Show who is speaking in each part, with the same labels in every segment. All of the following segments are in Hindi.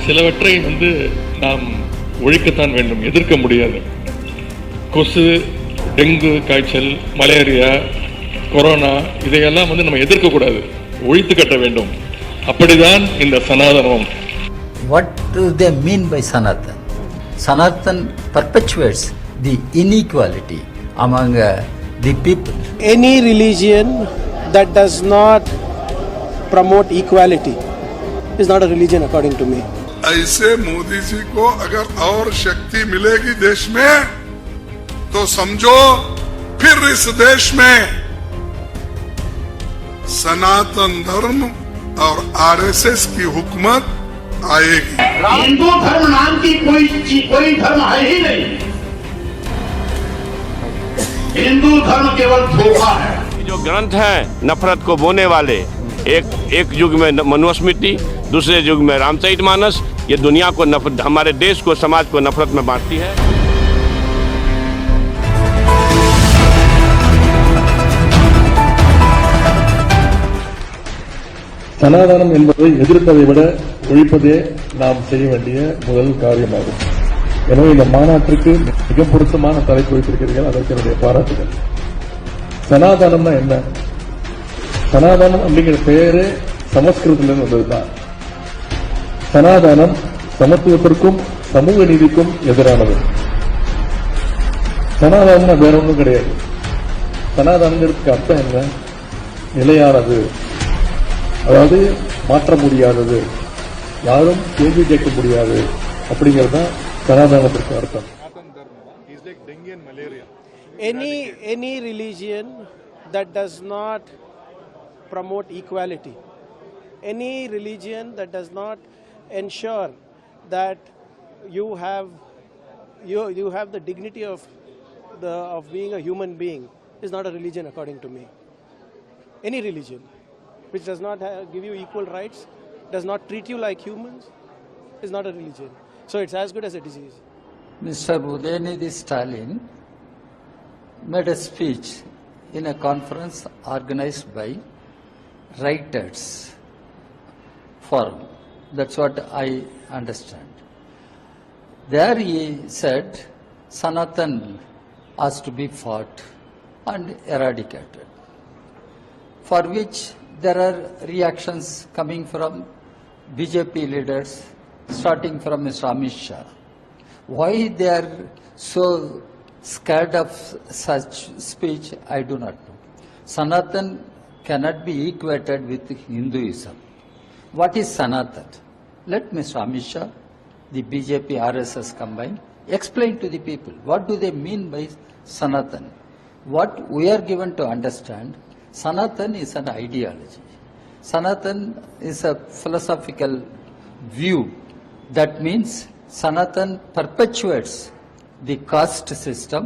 Speaker 1: சிலவற்றை நாம் ஒழிக்கத்தான் வேண்டும், எதிர்க்க முடியாது. கொசு, டெங்கு காய்ச்சல், மலேரியா, கொரோனா இதையெல்லாம் நம்ம எதிர்க்கக்கூடாது, ஒழித்து கட்ட வேண்டும். அப்படிதான் இந்த சனாதனம்.
Speaker 2: What do they mean by Sanatan? Sanatan perpetuates the inequality among the people.
Speaker 3: Any religion that does not promote equality is not a religion according to me.
Speaker 4: ऐसे मोदी जी को अगर और शक्ति मिलेगी देश में तो समझो फिर इस देश में सनातन धर्म और आरएसएस की हुकूमत आएगी।
Speaker 5: हिंदू धर्म नाम की कोई धर्म है ही नहीं। हिंदू धर्म केवल धोखा है।
Speaker 6: जो ग्रंथ है नफरत को बोने वाले, एक युग में मनुस्मृति, दूसरे युग में रामचरितमानस, ये दुनिया को हमारे देश को, समाज को नफरत में बांटती है।
Speaker 1: சனாதனம் என்பதை எதிர்ப்பதை விட ஒழிப்பதே நாம் செய்ய வேண்டிய முதல் காரியமாகும். எனவே இந்த மாநாட்டிற்கு மிக பொருத்தமான தலைப்பு வைத்திருக்கிறீர்கள், அதற்கு என்னுடைய பாராட்டுகள். சனாதனம்னா என்ன? சனாதனம் அப்படிங்கிற பெயரே சமஸ்கிருதத்திலிருந்து வந்ததுதான். சனாதனம் சமத்துவத்திற்கும் சமூக நீதிக்கும் எதிரானது. சனாதனம்னா வேற ஒன்றும் கிடையாது. சனாதனங்கிறதுக்கு அர்த்தம் என்ன? நிலையானது, அதாவது மாற்ற முடியாதது, யாரும் கேள்வி கேட்க முடியாது அப்படிங்கிறது தான் சனாதனத்திற்கு அர்த்தம்.
Speaker 3: Any religion that does not promote equality, any religion that does not ensure that you have the dignity of being a human being is not a religion according to me. Any religion which does not give you equal rights, does not treat you like humans, is not a religion. So it's as good as a disease.
Speaker 2: Mr. Udayanidhi Stalin made a speech in a conference organized by Writers Forum. That's what I understand. There he said Sanatan has to be fought and eradicated, for which there are reactions coming from BJP leaders, starting from Mr. Amit Shah. Why they are so scared of such speech, I do not know. Sanatan cannot be equated with Hinduism. What is Sanatan? Let Mr. Amit Shah, the BJP, RSS combined, explain to the people what do they mean by Sanatan. What we are given to understand, Sanatan is an ideology. Sanatan is a philosophical view. That means Sanatan perpetuates the caste system,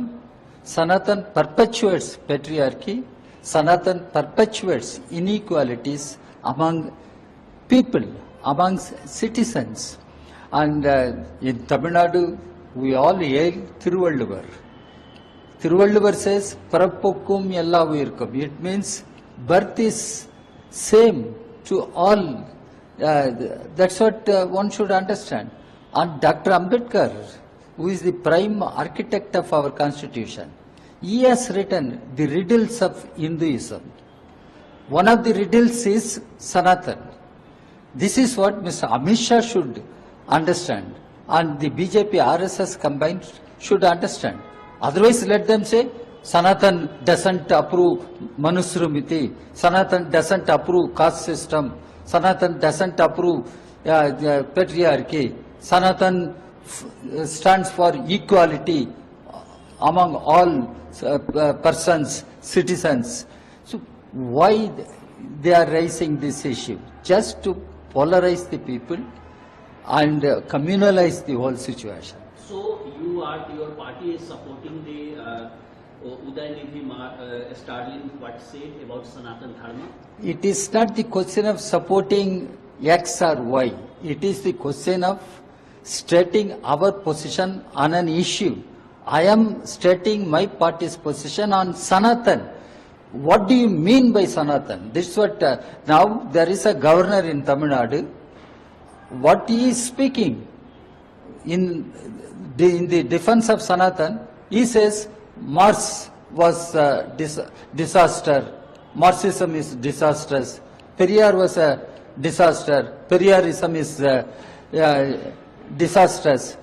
Speaker 2: Sanatan perpetuates patriarchy, Sanatan perpetuates inequalities among people, among citizens. And in Tamil Nadu, we all hail Thiruvalluvar. Thiruvalluvar says, Parapokkum ella uyirkum. It means birth is same to all. That's what one should understand. And Dr. Ambedkar, who is the prime architect of our constitution, he has written the riddles of Hinduism. One of the riddles is Sanatan. This is what Mr. Amit Shah should understand, and the BJP RSS combined should understand. Otherwise, let them say Sanatan doesn't approve Manusmriti, Sanatan doesn't approve caste system, Sanatan doesn't approve patriarchy, Sanatan stands for equality among all persons, citizens. So why they are raising this issue? Just to polarize the people and communalize the whole situation.
Speaker 7: So your party is supporting the Udayanidhi Stalin what said about Sanatan Dharma?
Speaker 2: It is not the question of supporting X or Y. It is the question of stating our position on an issue. I am stating my party's position on Sanatan. What do you mean by Sanatan? This is what now there is a governor in Tamil Nadu what he is speaking in the defense of Sanatan, he says Marx was a disaster, Marxism is disastrous, Periyar was a disaster, Periyarism is disastrous.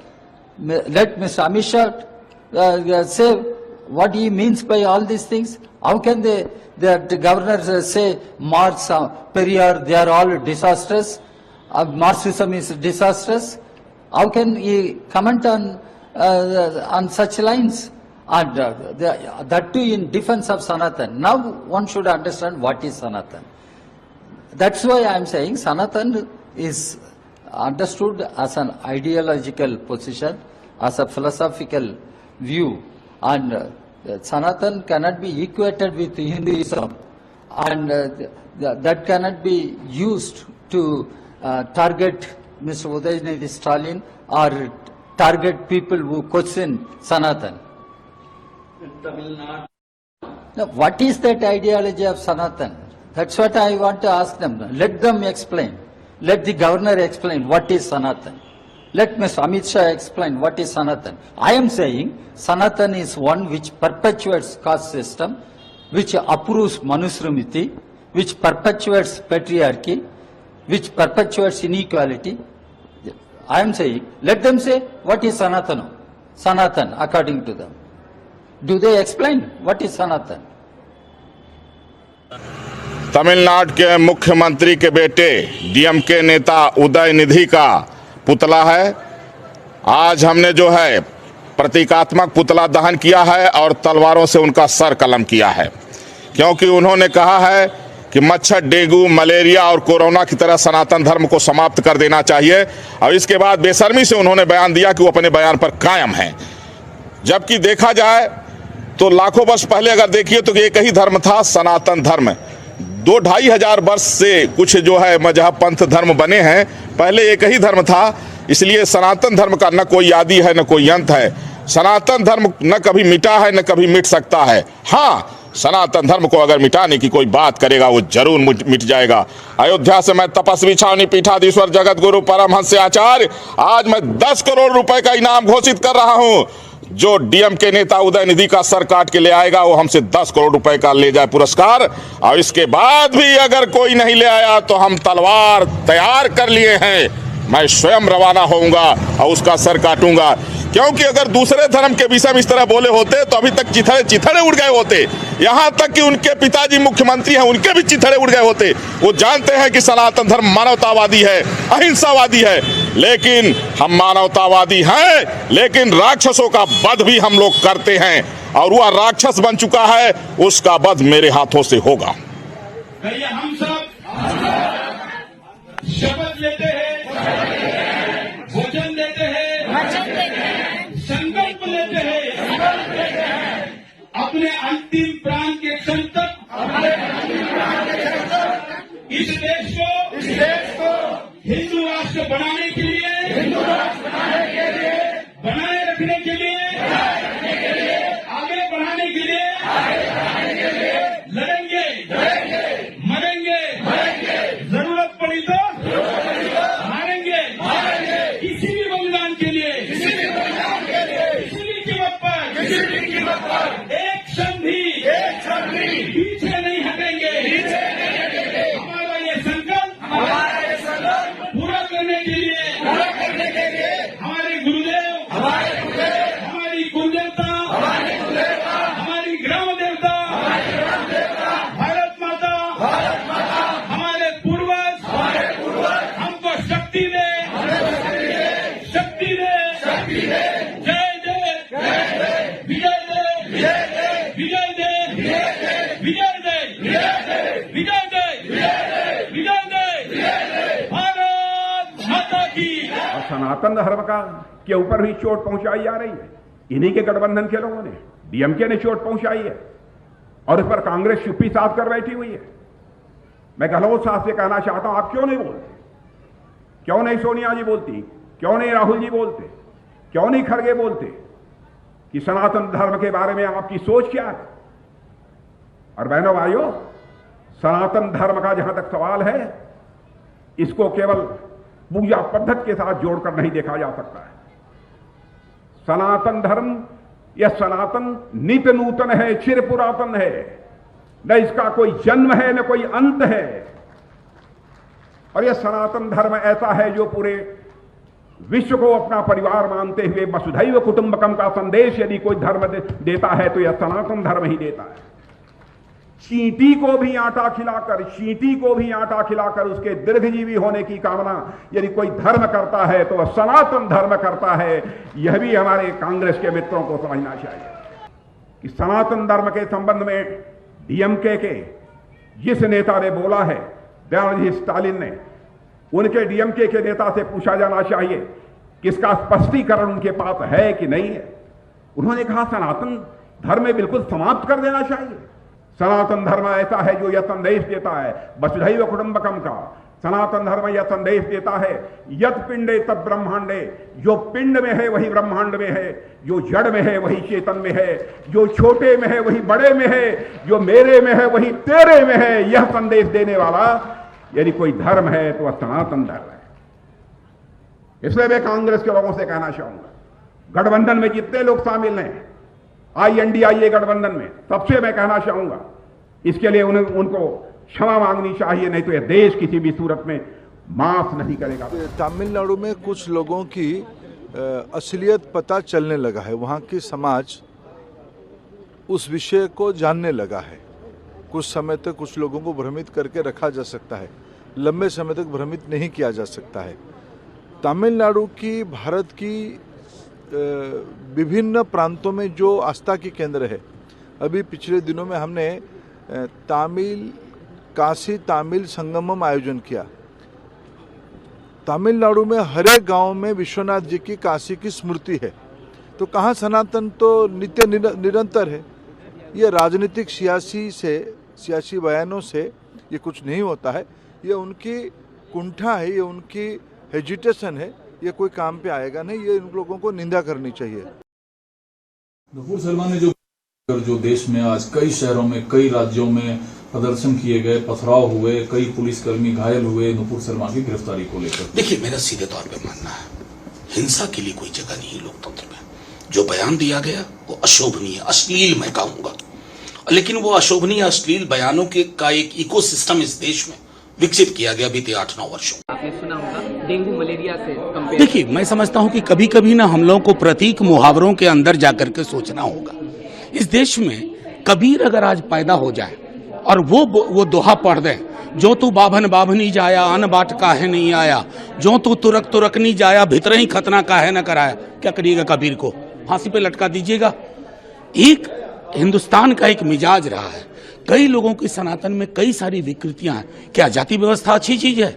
Speaker 2: Let Mr. Amit Shah say what he means by all these things. How can the governors say Marx, Periyar, they are all disastrous? Marxism is disastrous? How can he comment on such lines? And that too in defense of Sanatan. Now one should understand what is Sanatan. That's why I am saying Sanatan is understood as an ideological position, as a philosophical view, and Sanatan cannot be equated with Hinduism, and that cannot be used to target Mr. Udayanidhi Stalin or target people who question Sanatan.
Speaker 7: Tamil Nadu.
Speaker 2: Now, what is that ideology of Sanatan? That's what I want to ask them. Let them explain. Let the governor explain what is Sanatan. Let Mr. Amit Shah explain what is Sanatan. I am saying Sanatan is one which perpetuates caste system, which approves Manusmriti, which perpetuates patriarchy, which perpetuates inequality. I am saying, let them say what is Sanatan according to them. Do they explain what is Sanatan?
Speaker 8: Tamil Nadu के मुख्यमंत्री के बेटे डीएमके नेता उदयनिधि का पुतला है। आज हमने जो है प्रतीकात्मक पुतला दहन किया है और तलवारों से उनका सर कलम किया है, क्योंकि उन्होंने कहा है कि मच्छर, डेंगू, मलेरिया और कोरोना की तरह सनातन धर्म को समाप्त कर देना चाहिए। और इसके बाद बेशर्मी से उन्होंने बयान दिया कि वो अपने बयान पर कायम हैं, जबकि देखा जाए तो लाखों वर्ष पहले अगर देखिए तो एक ही धर्म था, सनातन धर्म। 2-2.5 हजार वर्ष से कुछ जो है मजहब, पंथ, धर्म बने हैं, पहले एक ही धर्म था। इसलिए सनातन धर्म का न कोई आदि है न कोई अंत है। सनातन धर्म न कभी मिटा है न कभी मिट सकता है। हाँ, सनातन धर्म को अगर मिटाने की कोई बात करेगा वो जरूर मिट जाएगा। अयोध्या से मैं तपस्वी छावनी पीठाधीश्वर जगत गुरु परमहंस आचार्य आज मैं 10 करोड़ रुपए का इनाम घोषित कर रहा हूं। जो डीएमके नेता उदयनिधि का सर काट के ले आएगा वो हमसे 10 करोड़ रुपए का ले जाए पुरस्कार। और इसके बाद भी अगर कोई नहीं ले आया तो हम तलवार तैयार कर लिए हैं, मैं स्वयं रवाना होऊंगा और उसका सर काटूंगा। क्योंकि अगर दूसरे धर्म के विषय में इस तरह बोले होते तो अभी तक चिथड़े उड़ गए होते। यहाँ तक कि उनके पिताजी मुख्यमंत्री हैं, उनके भी चिथड़े उड़ गए होते। वो जानते हैं कि सनातन धर्म मानवतावादी है, अहिंसावादी है। लेकिन हम मानवतावादी हैं, लेकिन राक्षसों का वध भी हम लोग करते हैं, और वह राक्षस बन चुका है, उसका वध मेरे हाथों से होगा।
Speaker 5: हम सब शपथ लेते हैं, वचन देते हैं, संकल्प लेते हैं, अपने अंतिम प्राण के क्षण तक इस देश को हिंदू राष्ट्र बनाने के लिए, बनाए रखने के लिए, आगे बढ़ाने के लिए लड़ेंगे, मरेंगे, जरूरत पड़ी तो मारेंगे, किसी भी बलिदान के लिए, किसी भी कीमत पर एक क्षण भी पीछे नहीं हटेंगे। हमारा ये संकल्प पूरा करने के लिए हमारे गुरुदेव, हमारी कुलदेवता, हमारी ग्राम देवता, भारत माता, हमारे पूर्वज हमको शक्ति दे, शक्ति दे, जय जय, विजय दे, विजय दे, विजय दे, विजय दे, विजय दे, भारत माता की।
Speaker 9: और सनातन धर्म का के ऊपर भी चोट पहुंचाई जा रही है। इन्हीं के गठबंधन के लोगों ने, डीएमके ने चोट पहुंचाई है, और इस पर कांग्रेस चुप्पी साध कर बैठी हुई है। मैं गहलोत साहब से कहना चाहता हूं, आप क्यों नहीं बोलते? क्यों नहीं सोनिया जी बोलती? क्यों नहीं राहुल जी बोलते? क्यों नहीं खड़गे बोलते कि सनातन धर्म के बारे में आपकी सोच क्या है? और बहनों भाइयों, सनातन धर्म का जहां तक सवाल है, इसको केवल पूजा पद्धति के साथ जोड़कर नहीं देखा जा सकता है। सनातन धर्म यह सनातन नित्य नूतन है, चिर पुरातन है, न इसका कोई जन्म है न कोई अंत है। और यह सनातन धर्म ऐसा है जो पूरे विश्व को अपना परिवार मानते हुए वसुधैव कुटुंबकम का संदेश यदि कोई धर्म देता है तो यह सनातन धर्म ही देता है। चींटी को भी आटा खिलाकर उसके दीर्घजीवी होने की कामना यदि कोई धर्म करता है तो वह सनातन धर्म करता है। यह भी हमारे कांग्रेस के मित्रों को समझना चाहिए कि सनातन धर्म के संबंध में डीएमके के जिस नेता ने बोला है, दयानिधि स्टालिन ने, उनके डीएमके के नेता से पूछा जाना चाहिए कि इसका स्पष्टीकरण उनके पास है कि नहीं है। उन्होंने कहा सनातन धर्म बिल्कुल समाप्त कर देना चाहिए। सनातन धर्म ऐसा है जो यह संदेश देता है वसुधैव कुटुंबकम का। सनातन धर्म यह संदेश देता है यत् पिंडे तत् ब्रह्मांडे, जो पिंड में है वही ब्रह्मांड में है, जो जड़ में है वही चेतन में है, जो छोटे में है वही बड़े में है, जो मेरे में है वही तेरे में है। यह संदेश देने वाला यदि कोई धर्म है तो वह सनातन धर्म है। इसलिए मैं कांग्रेस के लोगों से कहना चाहूंगा, गठबंधन में जितने लोग शामिल हैं, INDIA गठबंधन में, सबसे मैं कहना चाहूंगा इसके लिए उनको क्षमा मांगनी चाहिए, नहीं तो यह देश किसी भी सूरत में माफ नहीं करेगा।
Speaker 10: तमिलनाडु में कुछ लोगों की असलियत पता चलने लगा है, वहाँ की समाज उस विषय को जानने लगा है। कुछ समय तक कुछ लोगों को भ्रमित करके रखा जा सकता है, लंबे समय तक भ्रमित नहीं किया जा सकता है। तमिलनाडु की भारत की विभिन्न प्रांतों में जो आस्था के केंद्र है, अभी पिछले दिनों में हमने काशी तमिल संगमम आयोजन किया। तमिलनाडु में हर एक गांव में विश्वनाथ जी की काशी की स्मृति है। तो कहाँ सनातन तो नित्य निरंतर है। ये राजनीतिक सियासी बयानों से ये कुछ नहीं होता है। ये उनकी कुंठा है, ये उनकी हेजिटेशन है, ये कोई काम पे आएगा नहीं। ये इन लोगों को निंदा करनी चाहिए।
Speaker 11: नुपुर शर्मा ने जो देश में आज कई शहरों में, कई राज्यों में प्रदर्शन किए गए, पथराव हुए, कई पुलिसकर्मी घायल हुए नुपुर शर्मा की गिरफ्तारी को लेकर,
Speaker 12: देखिए मेरा सीधे तौर पे मानना है हिंसा के लिए कोई जगह नहीं है लोकतंत्र में। जो बयान दिया गया वो अशोभनीय, अश्लील मैं कहूंगा, लेकिन वो अशोभनीय अश्लील बयानों का एक इकोसिस्टम इस देश में विकसित किया गया बीते 8-9 वर्षों।
Speaker 13: आपने सुना होगा डेंगू मलेरिया से कंपेयर।
Speaker 12: देखिए मैं समझता हूं कि कभी कभी ना हम लोगों को प्रतीक मुहावरों के अंदर जाकर के सोचना होगा। इस देश में कबीर अगर आज पैदा हो जाए और वो दोहा पढ़ दे, जो तू बाभन बाभनी जाया अन बाट काहे नहीं आया, जो तू तुरक तुरक नहीं जाया भीतर ही खतना काहे न कराया, क्या करिएगा कबीर को? फांसी पे लटका दीजिएगा। एक हिंदुस्तान का एक मिजाज रहा है, कई लोगों की सनातन में कई सारी विकृतियां हैं। क्या जाति व्यवस्था अच्छी चीज है?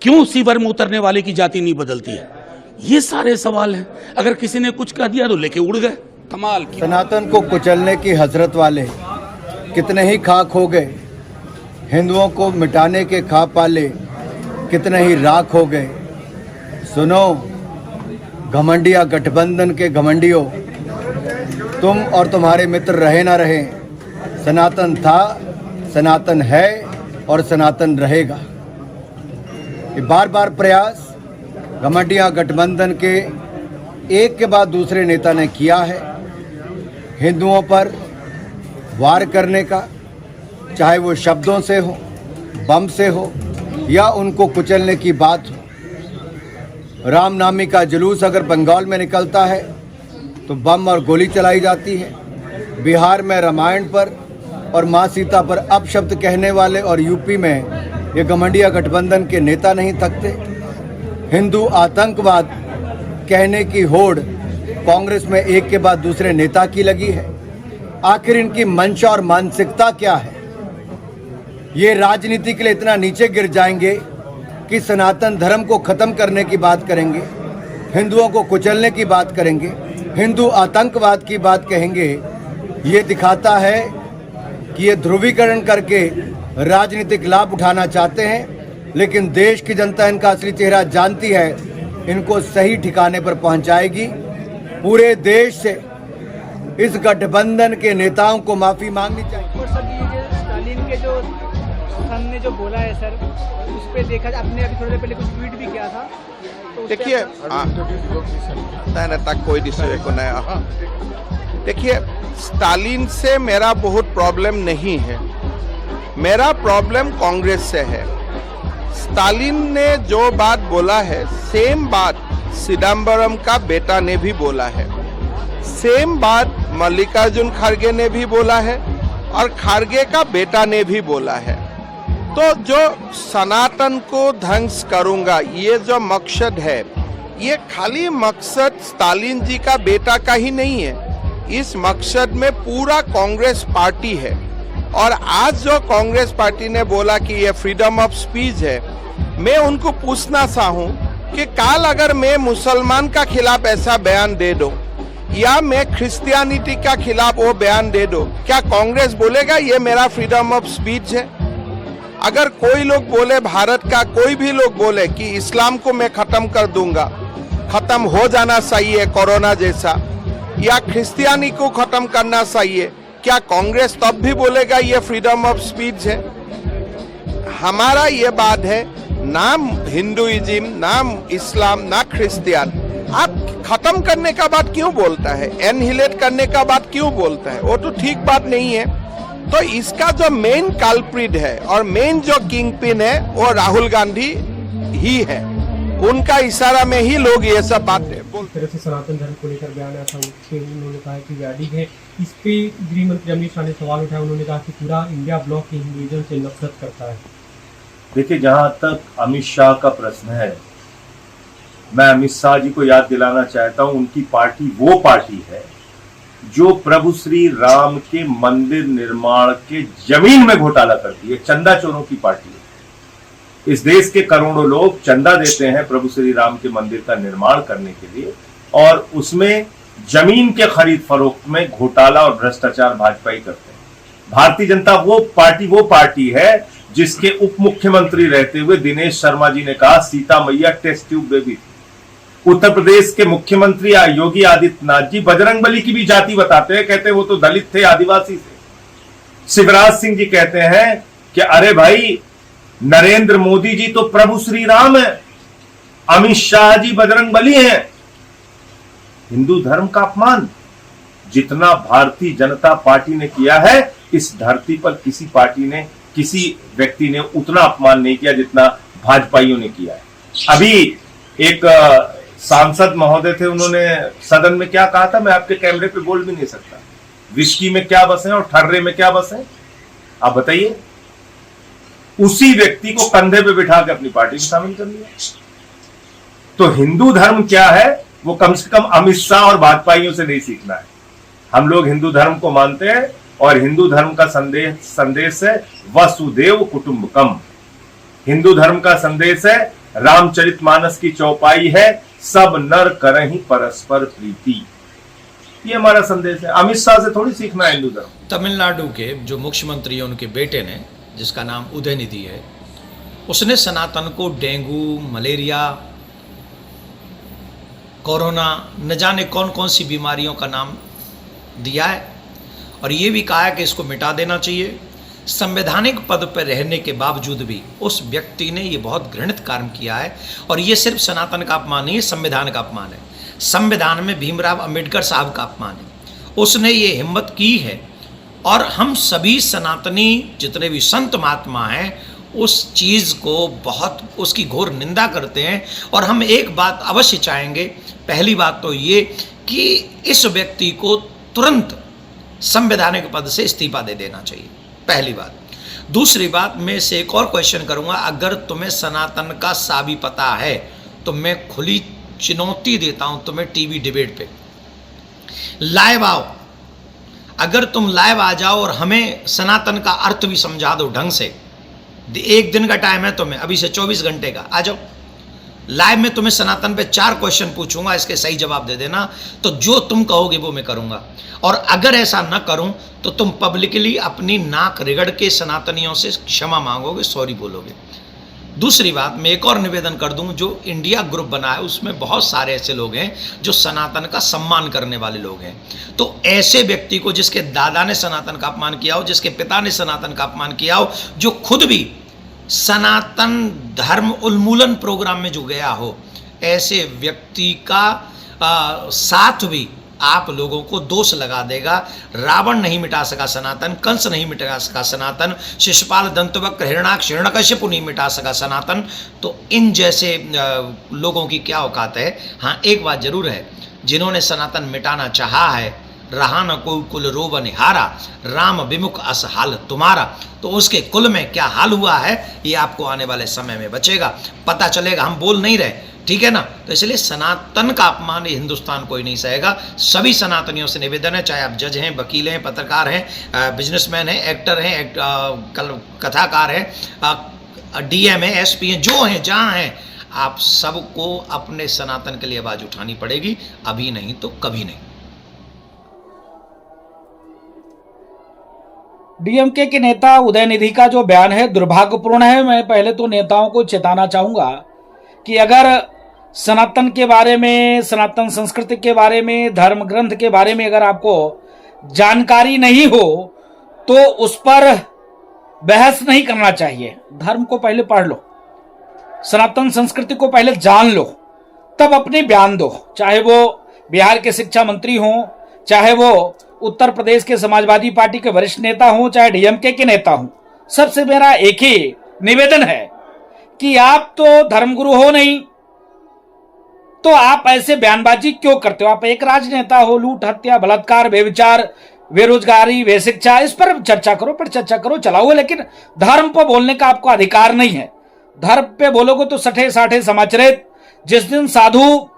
Speaker 12: क्यों उसी वर में उतरने वाले की जाति नहीं बदलती है? ये सारे सवाल हैं। अगर किसी ने कुछ कह दिया तो लेके उड़ गए। कमाल की
Speaker 14: सनातन को कुचलने की हसरत वाले कितने ही खाक हो गए, हिंदुओं को मिटाने के खा पाले कितने ही राख हो गए। सुनो घमंडिया गठबंधन के घमंडियों, तुम और तुम्हारे मित्र रहे ना रहे, सनातन था, सनातन है और सनातन रहेगा। ये बार बार प्रयास घमंडिया गठबंधन के एक के बाद दूसरे नेता ने किया है हिंदुओं पर वार करने का, चाहे वो शब्दों से हो, बम से हो या उनको कुचलने की बात हो। रामनामी का जुलूस अगर बंगाल में निकलता है तो बम और गोली चलाई जाती है। बिहार में रामायण पर और माँ सीता पर अपशब्द कहने वाले और यूपी में ये घमंडिया गठबंधन के नेता नहीं थकते। हिंदू आतंकवाद कहने की होड़ कांग्रेस में एक के बाद दूसरे नेता की लगी है। आखिर इनकी मंशा और मानसिकता क्या है? ये राजनीति के लिए इतना नीचे गिर जाएंगे कि सनातन धर्म को खत्म करने की बात करेंगे, हिंदुओं को कुचलने की बात करेंगे, हिंदू आतंकवाद की बात कहेंगे। ये दिखाता है कि ये ध्रुवीकरण करके राजनीतिक लाभ उठाना चाहते हैं, लेकिन देश की जनता इनका असली चेहरा जानती है, इनको सही ठिकाने पर पहुंचाएगी। पूरे देश से इस गठबंधन के नेताओं को माफी मांगनी चाहिए।
Speaker 13: और सर ये स्टालिन के जो संघ ने जो बोला है सर, पे देखा जाए, आपने अभी थोड़ी देर पहले कुछ ट्वीट भी किया था, तो उस पे
Speaker 15: देखिए कोई दूसरे को नया, देखिए स्टालिन से मेरा बहुत प्रॉब्लम नहीं है, मेरा प्रॉब्लम कांग्रेस से है। स्टालिन ने जो बात बोला है सेम बात चिदम्बरम का बेटा ने भी बोला है, सेम बात मल्लिकार्जुन खड़गे ने भी बोला है और खड़गे का बेटा ने भी बोला है। तो जो सनातन को ध्वंस करूंगा ये जो मकसद है, ये खाली मकसद स्टालिन जी का बेटा का ही नहीं है, इस मकसद में पूरा कांग्रेस पार्टी है। और आज जो कांग्रेस पार्टी ने बोला कि ये फ्रीडम ऑफ स्पीच है, मैं उनको पूछना चाहूं कि कल अगर मैं मुसलमान का खिलाफ ऐसा बयान दे दूं या मैं क्रिश्चियनिटी का खिलाफ वो बयान दे दूं, क्या कांग्रेस बोलेगा ये मेरा फ्रीडम ऑफ स्पीच है? अगर कोई लोग बोले, भारत का कोई भी लोग बोले कि इस्लाम को मैं खत्म कर दूंगा, खत्म हो जाना चाहिए कोरोना जैसा, या क्रिश्चियनी को खत्म करना चाहिए, क्या कांग्रेस तब भी बोलेगा ये फ्रीडम ऑफ स्पीच है? हमारा ये बात है, नाम हिंदुइज्म, नाम इस्लाम, ना क्रिश्चियन, आप खत्म करने का बात क्यों बोलता है, एनहिलेट करने का बात क्यों बोलता है? वो तो ठीक बात नहीं है। तो इसका जो मेन कल्प्रिट है और मेन जो किंग पिन है वो राहुल गांधी ही है, उनका इशारा में ही लोग ये सब बातें बोलते हैं।
Speaker 16: सनातन धर्म को लेकर बयान आया था, उन्होंने कहा कि व्याधिक है, इस पे गृह मंत्री अमित शाह ने सवाल उठाया, उन्होंने कहा कि पूरा इंडिया ब्लॉक हिंदुइज्म से नफरत करता है।
Speaker 17: देखिए, जहां तक अमित शाह का प्रश्न है, मैं अमित शाह जी को याद दिलाना चाहता हूं, उनकी पार्टी वो पार्टी है जो प्रभु श्री राम के मंदिर निर्माण के जमीन में घोटाला करती है, चंदा चोरों की पार्टी है। इस देश के करोड़ों लोग चंदा देते हैं प्रभु श्री राम के मंदिर का निर्माण करने के लिए, और उसमें जमीन के खरीद फरोख्त में घोटाला और भ्रष्टाचार भाजपा ही करते हैं। भारतीय जनता वो पार्टी है जिसके उप मुख्यमंत्री रहते हुए दिनेश शर्मा जी ने कहा सीता मैया test tube baby. Uttar Pradesh के मुख्यमंत्री योगी आदित्यनाथ जी बजरंगबली की भी जाति बताते हैं, कहते हैं वो तो दलित थे, आदिवासी थे। शिवराज सिंह जी कहते हैं कि अरे भाई नरेंद्र मोदी जी तो प्रभु श्री राम है, अमित शाह जी बजरंगबली हैं। हिंदू धर्म का अपमान जितना भारतीय जनता पार्टी ने किया है, इस धरती पर किसी पार्टी ने, किसी व्यक्ति ने उतना अपमान नहीं किया जितना भाजपाइयों ने किया है। अभी एक सांसद महोदय थे, उन्होंने सदन में क्या कहा था, मैं आपके कैमरे पे बोल भी नहीं सकता। विस्की में क्या बसे और ठर्रे में क्या बसे, आप बताइए। उसी व्यक्ति को कंधे पे बिठा के अपनी पार्टी में शामिल कर लिया। तो हिंदू धर्म क्या है वो कम से कम अमित शाह और भाजपाइयों से नहीं सीखना है। हम लोग हिंदू धर्म को मानते हैं और हिंदू धर्म का संदेश है वसुदेव कुटुंबकम। हिंदू धर्म का संदेश है, रामचरितमानस की चौपाई है, सब नर करहीं परस्पर प्रीति। ये हमारा संदेश है, अमित शाह से थोड़ी सीखना है हिंदू धर्म।
Speaker 18: तमिलनाडु के जो मुख्यमंत्री है, उनके बेटे ने, जिसका नाम उदयनिधि है, उसने सनातन को डेंगू, मलेरिया, कोरोना, न जाने कौन कौन सी बीमारियों का नाम दिया है, और ये भी कहा है कि इसको मिटा देना चाहिए। संवैधानिक पद पर रहने के बावजूद भी उस व्यक्ति ने ये बहुत घृणित कार्य किया है, और ये सिर्फ सनातन का अपमान नहीं है, संविधान का अपमान है। संविधान में भीमराव अंबेडकर साहब का अपमान है। उसने ये हिम्मत की है, और हम सभी सनातनी जितने भी संत महात्मा हैं उस चीज़ को बहुत, उसकी घोर निंदा करते हैं। और हम एक बात अवश्य चाहेंगे, पहली बात तो ये कि इस व्यक्ति को तुरंत संवैधानिक पद से इस्तीफा दे देना चाहिए, पहली बात। दूसरी बात, मैं से एक और क्वेश्चन करूंगा, अगर तुम्हें सनातन का साबी पता है तो मैं खुली चुनौती देता हूं तुम्हें, टीवी डिबेट पे लाइव आओ। अगर तुम लाइव आ जाओ और हमें सनातन का अर्थ भी समझा दो ढंग से, एक दिन का टाइम है तुम्हें, अभी से 24 घंटे का, आ जाओ लाइव में। तुम्हें सनातन पे 4 क्वेश्चन पूछूंगा, इसके सही जवाब दे देना, तो जो तुम कहोगे वो मैं करूंगा। और अगर ऐसा न करूं तो तुम पब्लिकली अपनी नाक रिगड़ के सनातनियों से क्षमा मांगोगे, सॉरी बोलोगे। दूसरी बात, मैं एक और निवेदन कर दूं, जो इंडिया ग्रुप बना है उसमें बहुत सारे ऐसे लोग हैं जो सनातन का सम्मान करने वाले लोग हैं। तो ऐसे व्यक्ति को, जिसके दादा ने सनातन का अपमान किया हो, जिसके पिता ने सनातन का अपमान किया हो, जो खुद भी सनातन धर्म उन्मूलन प्रोग्राम में जो गया हो, ऐसे व्यक्ति का साथ भी आप लोगों को दोष लगा देगा। रावण नहीं मिटा सका सनातन, कंस नहीं मिटा सका सनातन, शिशुपाल, दंतवक्र, हिरण्याक्ष, हिरण्यकश्यप नहीं मिटा सका सनातन। तो इन जैसे लोगों की क्या औकात है। हाँ, एक बात जरूर है, जिन्होंने सनातन मिटाना चाहा है, रहा न कोई कुल रोब निहारा, राम विमुख अस हाल तुम्हारा। तो उसके कुल में क्या हाल हुआ है, ये आपको आने वाले समय में बचेगा, पता चलेगा। हम बोल नहीं रहे, ठीक है ना। तो इसलिए सनातन का अपमान हिंदुस्तान कोई नहीं सहेगा। सभी सनातनियों से निवेदन है, चाहे आप जज हैं, वकील हैं, पत्रकार हैं, बिजनेसमैन हैं, एक्टर हैं, कथाकार हैं, डीएम हैं, एसपी हैं, जो हैं जहाँ हैं, आप सबको अपने सनातन के लिए आवाज उठानी पड़ेगी। अभी नहीं तो कभी नहीं।
Speaker 19: डीएमके के नेता उदयनिधि का जो बयान है दुर्भाग्यपूर्ण है। मैं पहले तो नेताओं को चेताना चाहूंगा कि अगर सनातन के बारे में, सनातन संस्कृति के बारे में, धर्म ग्रंथ के बारे में अगर आपको जानकारी नहीं हो तो उस पर बहस नहीं करना चाहिए। धर्म को पहले पढ़ लो, सनातन संस्कृति को पहले जान लो, तब अपने बयान दो। चाहे वो बिहार के शिक्षा मंत्री हों, चाहे वो उत्तर प्रदेश के समाजवादी पार्टी के वरिष्ठ नेता हों, चाहे डीएमके के नेता हों, सबसे मेरा एक ही निवेदन है कि आप तो धर्मगुरु हो नहीं, तो आप ऐसे बयानबाजी क्यों करते हो। आप एक राजनेता हो, लूट, हत्या, बलात्कार, बेविचार, बेरोजगारी, बेशिक्षा, इस पर चर्चा करो, पर चर्चा करो, चलाओ, लेकिन धर्म पर बोलने का आपको अधिकार नहीं है। धर्म पे बोलोगे तो सठे साठे समाचरित, जिस दिन साधु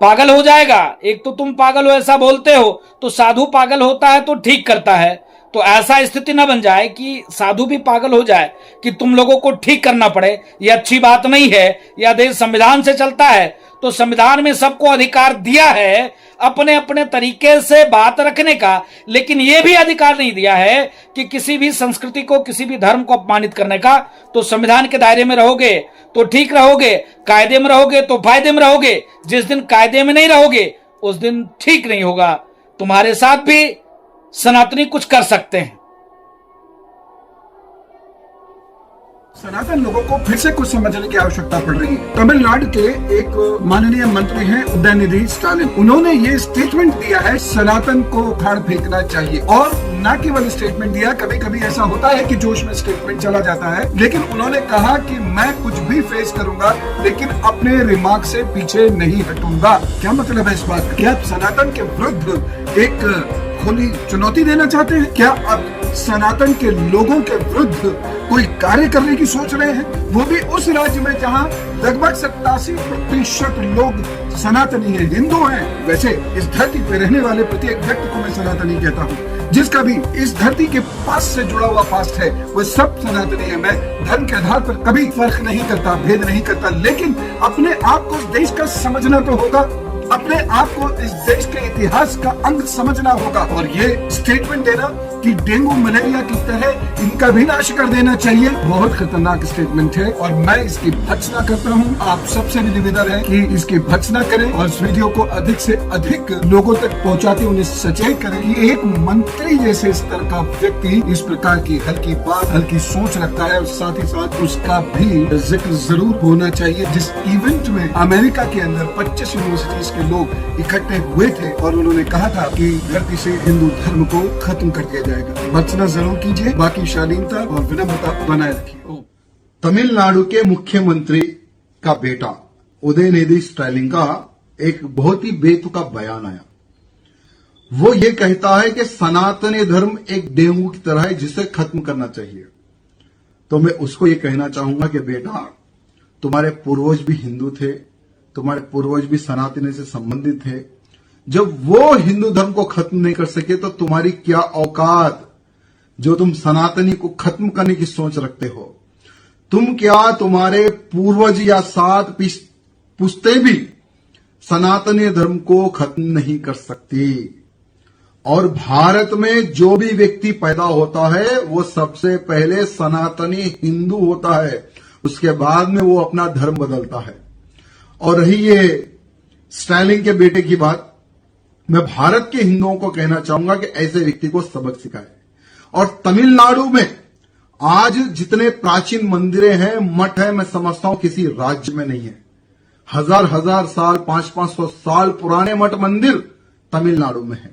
Speaker 19: पागल हो जाएगा, एक तो तुम पागल हो ऐसा बोलते हो, तो साधु पागल होता है तो ठीक करता है, तो ऐसा स्थिति न बन जाए कि साधु भी पागल हो जाए कि तुम लोगों को ठीक करना पड़े। यह अच्छी बात नहीं है। यह देश संविधान से चलता है, तो संविधान में सबको अधिकार दिया है अपने अपने तरीके से बात रखने का, लेकिन यह भी अधिकार नहीं दिया है कि किसी भी संस्कृति को, किसी भी धर्म को अपमानित करने का। तो संविधान के दायरे में रहोगे तो ठीक रहोगे, कायदे में रहोगे तो फायदे में रहोगे। जिस दिन कायदे में नहीं रहोगे उस दिन ठीक नहीं होगा। तुम्हारे साथ भी सनातनी कुछ कर सकते हैं।
Speaker 20: सनातन लोगों को फिर से कुछ समझने की आवश्यकता पड़ रही है। तमिलनाडु के एक माननीय मंत्री हैं उदयनिधि स्टालिन, उन्होंने ये स्टेटमेंट दिया है सनातन को उखाड़ फेंकना चाहिए। और न केवल स्टेटमेंट दिया, कभी कभी ऐसा होता है कि जोश में स्टेटमेंट चला जाता है, लेकिन उन्होंने कहा कि मैं कुछ भी फेस करूंगा लेकिन अपने रिमार्क से पीछे नहीं हटूंगा। क्या मतलब है इस बात का? क्या आप सनातन के विरुद्ध एक खुली चुनौती देना चाहते हैं? क्या आप सनातन के लोगों के विरुद्ध कोई कार्य करने की सोच रहे हैं, वो भी उस राज्य में जहां लगभग 87% लोग सनातनी हैं, हिंदू हैं। वैसे इस धरती पर रहने वाले प्रत्येक व्यक्ति को मैं सनातनी कहता हूँ। जिसका भी इस धरती के पास से जुड़ा हुआ पास्ट है वो सब सनातनी है। मैं धर्म के आधार पर कभी फर्क नहीं करता, भेद नहीं करता, लेकिन अपने आप को इस देश का समझना तो होगा, अपने आप को इस देश के इतिहास का अंग समझना होगा। और ये स्टेटमेंट देना कि डेंगू मलेरिया की तरह इनका भी नाश कर देना चाहिए, बहुत खतरनाक स्टेटमेंट है और मैं इसकी भर्त्सना करता हूँ। आप सबसे भी निवेदन है कि इसकी भर्त्सना करें और इस वीडियो को अधिक से अधिक लोगों तक पहुँचाते उन्हें सचेत करें कि एक मंत्री जैसे स्तर का व्यक्ति इस प्रकार की हल्की बात, हल्की सोच रखता है। और साथ ही साथ उसका भी जिक्र जरूर होना चाहिए। जिस इवेंट में अमेरिका के अंदर 25 यूनिवर्सिटीज के लोग इकट्ठे हुए थे और उन्होंने कहा था कि धरती से हिंदू धर्म को खत्म कर दिया जाएगा। भर्त्सना जरूर कीजिए, बाकी शालीनता और विनम्रता बनाए रखिए।
Speaker 21: तमिलनाडु के मुख्यमंत्री का बेटा उदयनिधि स्टालिन का एक बहुत ही बेतुका बयान आया। वो ये कहता है कि सनातनी धर्म एक डेंगू की तरह है जिसे खत्म करना चाहिए। तो मैं उसको ये कहना चाहूंगा कि बेटा, तुम्हारे पूर्वज भी हिंदू थे, तुम्हारे पूर्वज भी सनातनी से संबंधित थे। जब वो हिंदू धर्म को खत्म नहीं कर सके तो तुम्हारी क्या औकात जो तुम सनातनी को खत्म करने की सोच रखते हो। तुम क्या, तुम्हारे पूर्वज या 7 पुश्ते भी सनातनी धर्म को खत्म नहीं कर सकती। और भारत में जो भी व्यक्ति पैदा होता है वो सबसे पहले सनातनी हिंदू होता है, उसके बाद में वो अपना धर्म बदलता है। और रही ये स्टालिन के बेटे की बात, मैं भारत के हिंदुओं को कहना चाहूंगा कि ऐसे व्यक्ति को सबक सिखाए। और तमिलनाडु में आज जितने प्राचीन मंदिरें हैं, मठ है, मैं समझता हूं किसी राज्य में नहीं है। हजार हजार साल, 500-500 साल पुराने मठ मंदिर तमिलनाडु में है,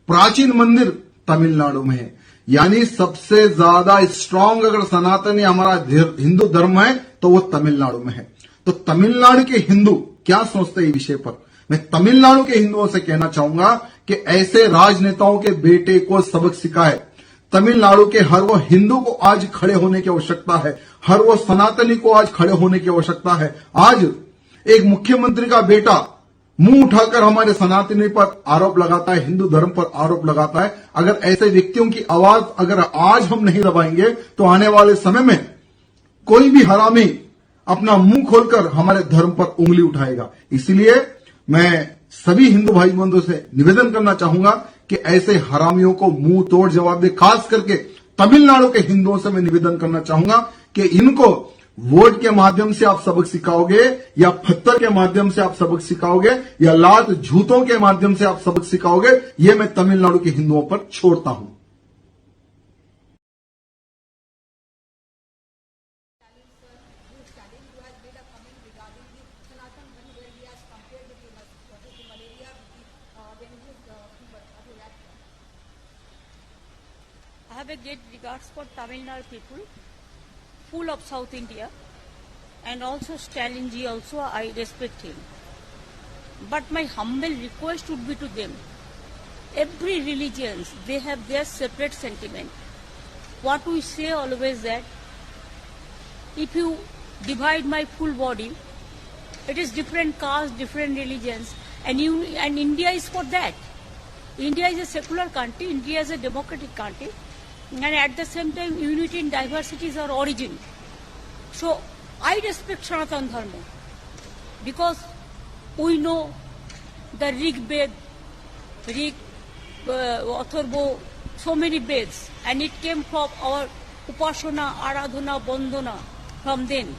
Speaker 21: प्राचीन मंदिर तमिलनाडु में है। यानी सबसे ज्यादा स्ट्रांग अगर सनातनी हमारा हिंदू धर्म है तो वो तमिलनाडु में है। तो तमिलनाडु के हिंदू क्या सोचते हैं इस विषय पर? मैं तमिलनाडु के हिंदुओं से कहना चाहूंगा कि ऐसे राजनेताओं के बेटे को सबक सिखाए। तमिलनाडु के हर वो हिंदू को आज खड़े होने की आवश्यकता है, हर वो सनातनी को आज खड़े होने की आवश्यकता है। आज एक मुख्यमंत्री का बेटा मुंह उठाकर हमारे सनातनी पर आरोप लगाता है, हिंदू धर्म पर आरोप लगाता है। अगर ऐसे व्यक्तियों की आवाज अगर आज हम नहीं दबाएंगे तो आने वाले समय में कोई भी हरामी अपना मुंह खोलकर हमारे धर्म पर उंगली उठाएगा। इसलिए मैं सभी हिंदू भाई बंधुओं से निवेदन करना चाहूंगा कि ऐसे हरामियों को मुंह तोड़ जवाब दे। खास करके तमिलनाडु के हिंदुओं से मैं निवेदन करना चाहूंगा कि इनको वोट के माध्यम से आप सबक सिखाओगे या पत्थर के माध्यम से आप सबक सिखाओगे या लात झूठों के माध्यम से आप सबक सिखाओगे, ये मैं तमिलनाडु के हिंदुओं पर छोड़ता हूं।
Speaker 4: I have a great regards for Tamil Nadu people, full of South India, and also Stalin ji also I respect him. But my humble request would be to them, every religions, they have their separate sentiment. What we say always that, if you divide my full body, it is different castes, different religions, and India is for that. India is a secular country, India is a democratic country, and at the same time unity in diversity is our origin. So I respect Sanatana Dharma because we know the Rig Ved, Atharva, so many Veds, and it came from our Upasana, Aradhana, Bandhana from then.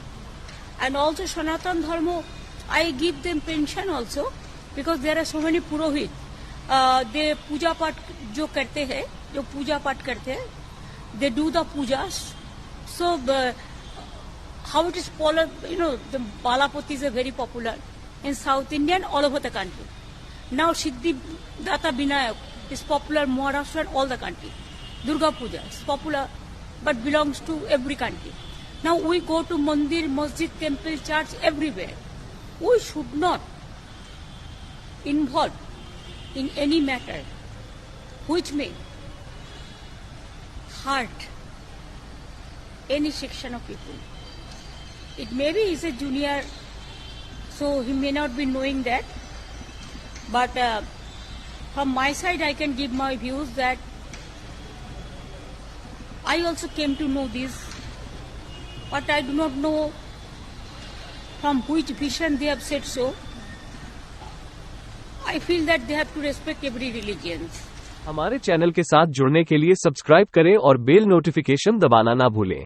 Speaker 4: And also Sanatana Dharma, I give them pension also because there are so many Purohit. they पूजा पाठ जो करते हैं, जो पूजा पाठ करते हैं, they do the pujas. So how it is popular, the Balapati is very popular in South India and all over the country. Now Siddhi Data Vinayak is popular in Maharashtra and all the country. Durga Puja is popular but belongs to every country. Now we go to mandir, masjid, temple, church, everywhere. We should not involve in any matter which may hurt any section of people. It maybe is a junior, so he may not be knowing that, but from my side I can give my views that I also came to know this, but I do not know from which vision they have said so. I feel that they have to respect every religion.
Speaker 22: हमारे चैनल के साथ जुड़ने के लिए सब्सक्राइब करें और बेल नोटिफिकेशन दबाना ना भूलें।